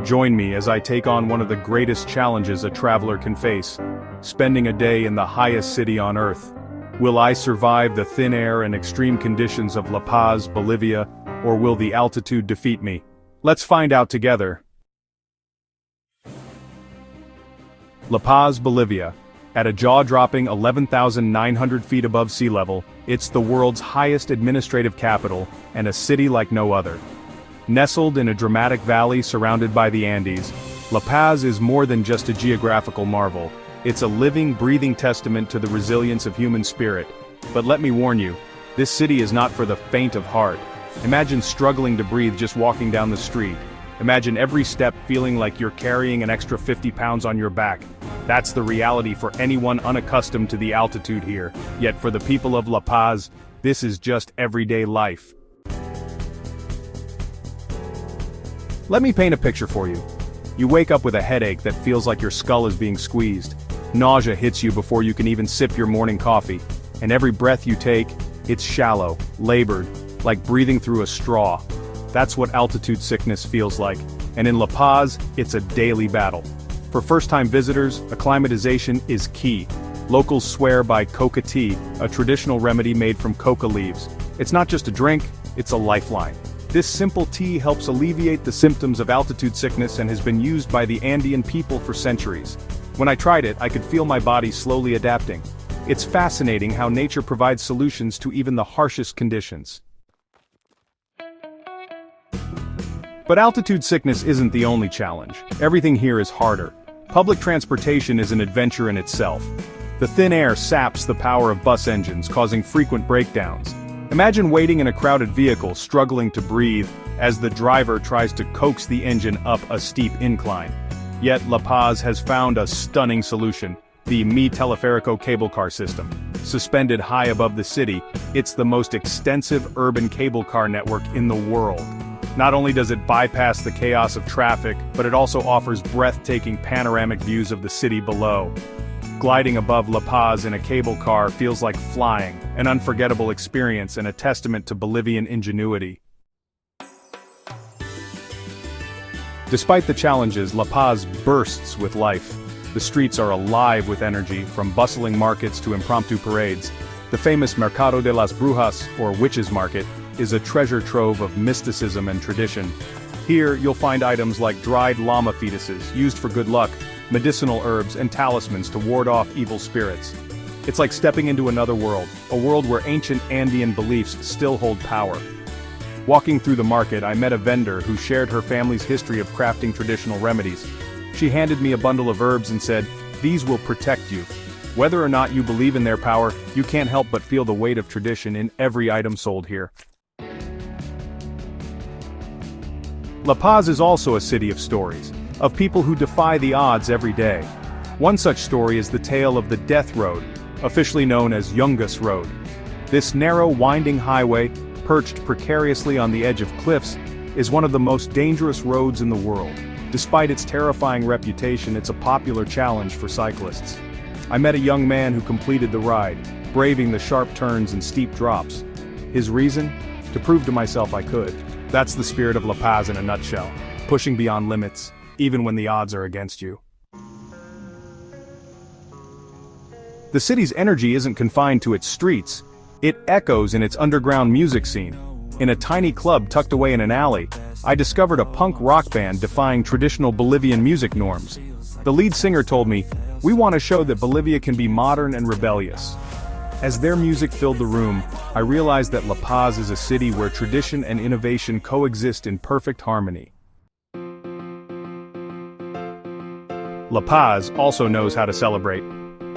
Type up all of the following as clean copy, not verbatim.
Join me as I take on one of the greatest challenges a traveler can face, spending a day in the highest city on Earth. Will I survive the thin air and extreme conditions of La Paz, Bolivia, or will the altitude defeat me? Let's find out together. La Paz, Bolivia. At a jaw-dropping 11,900 feet above sea level, it's the world's highest administrative capital, and a city like no other. Nestled in a dramatic valley surrounded by the Andes, La Paz is more than just a geographical marvel. It's a living, breathing testament to the resilience of human spirit. But let me warn you, this city is not for the faint of heart. Imagine struggling to breathe just walking down the street. Imagine every step feeling like you're carrying an extra 50 pounds on your back. That's the reality for anyone unaccustomed to the altitude here. Yet for the people of La Paz, this is just everyday life. Let me paint a picture for you. You wake up with a headache that feels like your skull is being squeezed. Nausea hits you before you can even sip your morning coffee. And every breath you take, it's shallow, labored, like breathing through a straw. That's what altitude sickness feels like. And in La Paz, it's a daily battle. For first-time visitors, acclimatization is key. Locals swear by coca tea, a traditional remedy made from coca leaves. It's not just a drink, it's a lifeline. This simple tea helps alleviate the symptoms of altitude sickness and has been used by the Andean people for centuries. When I tried it, I could feel my body slowly adapting. It's fascinating how nature provides solutions to even the harshest conditions. But altitude sickness isn't the only challenge. Everything here is harder. Public transportation is an adventure in itself. The thin air saps the power of bus engines, causing frequent breakdowns. Imagine waiting in a crowded vehicle, struggling to breathe, as the driver tries to coax the engine up a steep incline. Yet La Paz has found a stunning solution: the Mi Teleférico cable car system. Suspended high above the city, it's the most extensive urban cable car network in the world. Not only does it bypass the chaos of traffic, but it also offers breathtaking panoramic views of the city below. Gliding above La Paz in a cable car feels like flying, an unforgettable experience and a testament to Bolivian ingenuity. Despite the challenges, La Paz bursts with life. The streets are alive with energy, from bustling markets to impromptu parades. The famous Mercado de las Brujas, or Witches' Market, is a treasure trove of mysticism and tradition. Here, you'll find items like dried llama fetuses, used for good luck, medicinal herbs and talismans to ward off evil spirits. It's like stepping into another world, a world where ancient Andean beliefs still hold power. Walking through the market, I met a vendor who shared her family's history of crafting traditional remedies. She handed me a bundle of herbs and said, "These will protect you." Whether or not you believe in their power, you can't help but feel the weight of tradition in every item sold here. La Paz is also a city of stories, of people who defy the odds every day. One such story is the tale of the Death Road, officially known as Yungas Road. This narrow, winding highway, perched precariously on the edge of cliffs, is one of the most dangerous roads in the world. Despite its terrifying reputation, it's a popular challenge for cyclists. I met a young man who completed the ride, braving the sharp turns and steep drops. His reason? To prove to myself I could. That's the spirit of La Paz in a nutshell, pushing beyond limits, even when the odds are against you. The city's energy isn't confined to its streets. It echoes in its underground music scene. In a tiny club tucked away in an alley, I discovered a punk rock band defying traditional Bolivian music norms. The lead singer told me, "We want to show that Bolivia can be modern and rebellious." As their music filled the room, I realized that La Paz is a city where tradition and innovation coexist in perfect harmony. La Paz also knows how to celebrate.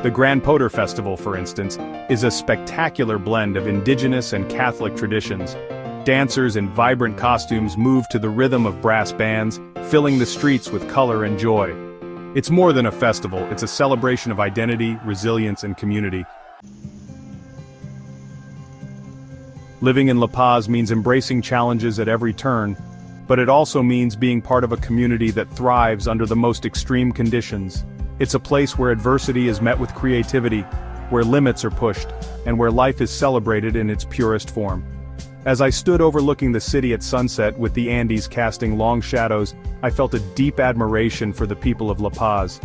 The Gran Poder Festival, for instance, is a spectacular blend of indigenous and Catholic traditions. Dancers in vibrant costumes move to the rhythm of brass bands, filling the streets with color and joy. It's more than a festival, it's a celebration of identity, resilience, and community. Living in La Paz means embracing challenges at every turn, but it also means being part of a community that thrives under the most extreme conditions. It's a place where adversity is met with creativity, where limits are pushed, and where life is celebrated in its purest form. As I stood overlooking the city at sunset with the Andes casting long shadows, I felt a deep admiration for the people of La Paz.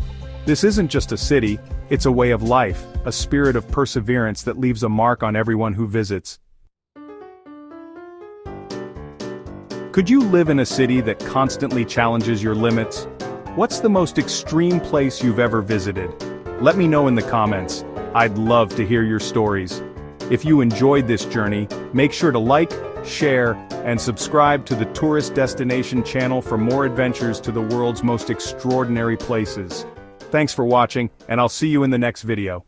This isn't just a city, it's a way of life, a spirit of perseverance that leaves a mark on everyone who visits. Could you live in a city that constantly challenges your limits? What's the most extreme place you've ever visited? Let me know in the comments. I'd love to hear your stories. If you enjoyed this journey, make sure to like, share, and subscribe to the Tourist Destination channel for more adventures to the world's most extraordinary places. Thanks for watching, and I'll see you in the next video.